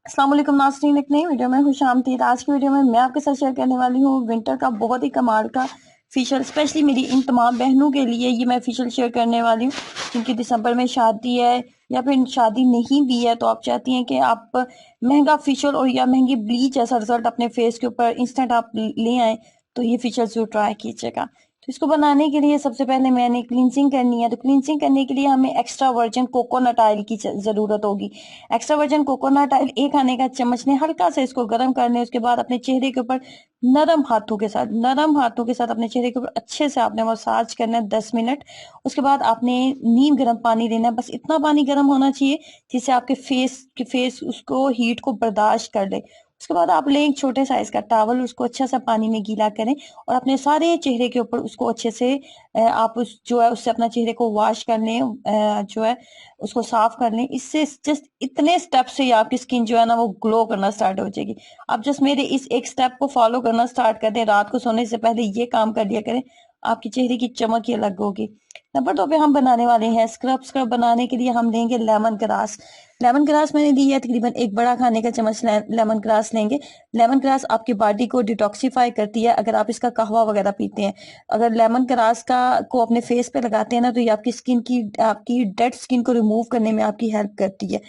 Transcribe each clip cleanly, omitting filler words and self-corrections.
अस्सलाम वालेकुम नाज़रीन, एक नई वीडियो में खुश आमदीद। आज की वीडियो में मैं आपके साथ शेयर करने वाली हूँ विंटर का बहुत ही कमाल का फेशियल, स्पेशली मेरी इन तमाम बहनों के लिए ये मैं फेशियल शेयर करने वाली हूँ जिनकी दिसंबर में शादी है या फिर शादी नहीं भी है, तो आप चाहती हैं कि आप महंगा फेशियल और या महंगी ब्लीच जैसा रिजल्ट अपने फेस के ऊपर इंस्टेंट आप ले आए, तो ये फेशियल जरूर ट्राई कीजिएगा। तो इसको बनाने के लिए सबसे पहले मैंने क्लींजिंग करनी है। तो क्लींजिंग करने के लिए हमें एक्स्ट्रा वर्जिन कोकोनट ऑयल की जरूरत होगी। एक्स्ट्रा वर्जिन कोकोनट ऑयल 1 खाने का चम्मच ने हल्का से इसको गर्म कर लें। उसके बाद अपने चेहरे के ऊपर नरम हाथों के साथ अपने चेहरे के ऊपर अच्छे से आपने मसाज करना है 10 मिनट। उसके बाद आपने नीम गर्म पानी लेना है। बस इतना पानी गर्म होना चाहिए जिससे आपके फेस उसको हीट को बर्दाश्त कर ले। उसके बाद आप लें एक छोटे साइज का टॉवल, उसको अच्छा सा पानी में गीला करें और अपने सारे चेहरे के ऊपर उसको अच्छे से आप उस जो है उससे अपना चेहरे को वॉश कर लें, जो है उसको साफ कर लें। इससे जस्ट इतने स्टेप से ही आपकी स्किन जो है ना वो ग्लो करना स्टार्ट हो जाएगी। आप जस्ट मेरे इस एक स्टेप को फॉलो करना स्टार्ट कर दें, रात को सोने से पहले ये काम कर लिया करें, आपके चेहरे की चमक ही अलग होगी। नंबर 2 पे हम बनाने वाले हैं स्क्रब। स्क्रब बनाने के लिए हम लेंगे लेमन ग्रास। लेमन ग्रास मैंने ली है तकरीबन 1 बड़ा खाने का चम्मच लेमन ग्रास लेंगे। लेमन ग्रास आपकी बॉडी को डिटॉक्सिफाई करती है अगर आप इसका कहवा वगैरह पीते हैं। अगर लेमन ग्रास का को अपने फेस पे लगाते हैं ना, तो ये आपकी डेड स्किन को रिमूव करने में आपकी हेल्प करती है।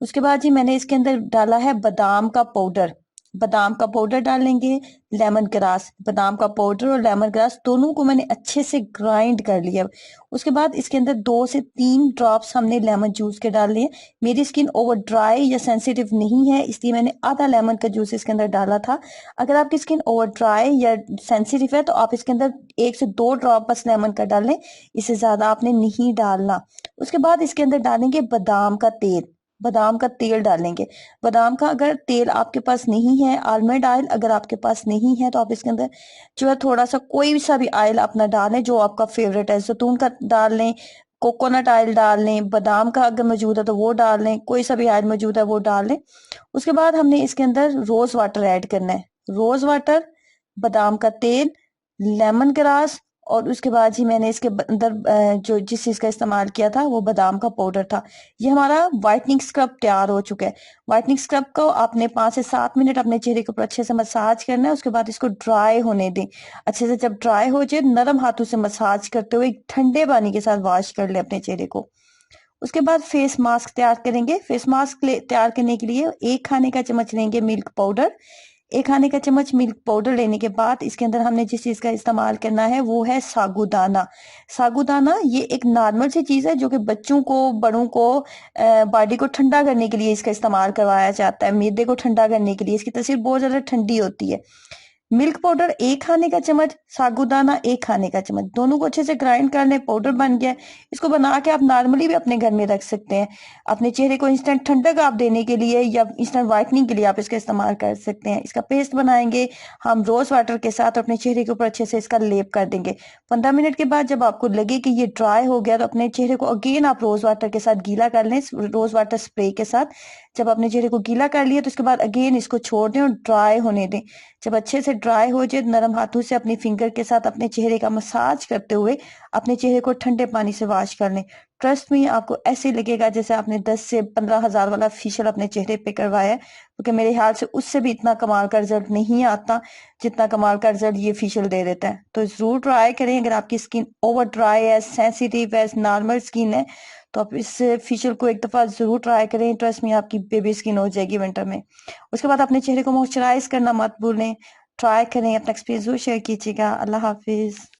उसके बाद जी मैंने इसके अंदर डाला है बादाम का पाउडर। बादाम का पाउडर डाल लेंगे, लेमन ग्रास, बादाम का पाउडर और लेमन ग्रास दोनों को मैंने अच्छे से ग्राइंड कर लिया। उसके बाद इसके अंदर 2 से 3 ड्रॉप्स हमने लेमन जूस के डाल लिए। मेरी स्किन ओवर ड्राई या सेंसिटिव नहीं है, इसलिए मैंने आधा लेमन का जूस इसके अंदर डाला था। अगर आपकी स्किन ओवर ड्राई या सेंसिटिव है तो आप इसके अंदर 1 से 2 ड्रॉप बस लेमन का डाल लें, इससे ज्यादा आपने नहीं डालना। उसके बाद इसके अंदर डालेंगे बादाम का तेल। बादाम का तेल डालेंगे। बादाम का अगर तेल आपके पास नहीं है, आलमंड ऑयल अगर आपके पास नहीं है, तो आप इसके अंदर जो है थोड़ा सा कोई सा भी ऑयल अपना डालें जो आपका फेवरेट है। जैतून का डाल लें, कोकोनट ऑयल डाल लें, बादाम का अगर मौजूद है तो वो डाल लें, कोई सा भी ऑयल मौजूद है वो डाल लें। उसके बाद हमने इसके अंदर रोज वाटर ऐड करना है। रोज वाटर, बादाम का तेल, लेमन ग्रास और उसके बाद ही मैंने इसके अंदर जो जिस चीज का इस्तेमाल किया था वो बादाम का पाउडर था। ये हमारा व्हाइटनिंग स्क्रब तैयार हो चुका है। व्हाइटनिंग स्क्रब को आपने 5 से 7 मिनट अपने चेहरे के ऊपर अच्छे से मसाज करना है। उसके बाद इसको ड्राई होने दें। अच्छे से जब ड्राई हो जाए नरम हाथों से मसाज करते हुए ठंडे पानी के साथ वॉश कर ले अपने चेहरे को। उसके बाद फेस मास्क तैयार करेंगे। फेस मास्क तैयार करने के लिए 1 खाने का चम्मच लेंगे मिल्क पाउडर। 1 खाने का चम्मच मिल्क पाउडर लेने के बाद इसके अंदर हमने जिस चीज का इस्तेमाल करना है वो है साबूदाना। साबूदाना ये एक नॉर्मल सी चीज है जो कि बच्चों को, बड़ों को, बॉडी को ठंडा करने के लिए इसका इस्तेमाल करवाया जाता है। मैदे को ठंडा करने के लिए इसकी तासीर बहुत ज्यादा ठंडी होती है। मिल्क पाउडर 1 खाने का चम्मच, साबूदाना 1 खाने का चम्मच, दोनों को अच्छे से ग्राइंड कर लें। पाउडर बन गया। इसको बना के आप नॉर्मली भी अपने घर में रख सकते हैं। अपने चेहरे को इंस्टेंट ठंडक आप देने के लिए या इंस्टेंट व्हाइटनिंग के लिए आप इसका इस्तेमाल कर सकते हैं। इसका पेस्ट बनाएंगे हम रोज वाटर के साथ, अपने चेहरे के ऊपर अच्छे से इसका लेप कर देंगे। 15 मिनट के बाद जब आपको लगे कि ये ड्राई हो गया तो अपने चेहरे को अगेन आप रोज वाटर के साथ गीला कर लें, रोज वाटर स्प्रे के साथ। जब अपने चेहरे को गीला कर लिया तो उसके बाद अगेन इसको छोड़ दें और ड्राई होने दें। जब अच्छे से ड्राई हो जाए नरम हाथों से अपनी फिंगर के साथ अपने चेहरे का मसाज करते हुए अपने चेहरे को ठंडे पानी से वॉश कर लें। ट्रस्ट में आपको ऐसे लगेगा जैसे आपने 10 से 15 हजार वाला फेशियल अपने चेहरे पे करवाया है, क्योंकि मेरे ख्याल से उससे भी इतना कमाल का रिजल्ट नहीं आता जितना कमाल का रिजल्ट ये फेशियल दे देता है। तो जरूर ट्राई करें। अगर आपकी स्किन ओवर ड्राई है, सेंसिटिव है, नॉर्मल स्किन है, तो आप इस फेशियल को एक दफा जरूर ट्राई करें। ट्रस्ट में आपकी बेबी स्किन हो जाएगी विंटर में। उसके बाद अपने चेहरे को मॉइस्चराइज करना मत भूलें। ट्राई करें, अपना एक्सपीरियंस जरूर शेयर कीजिएगा। अल्लाह हाफिज।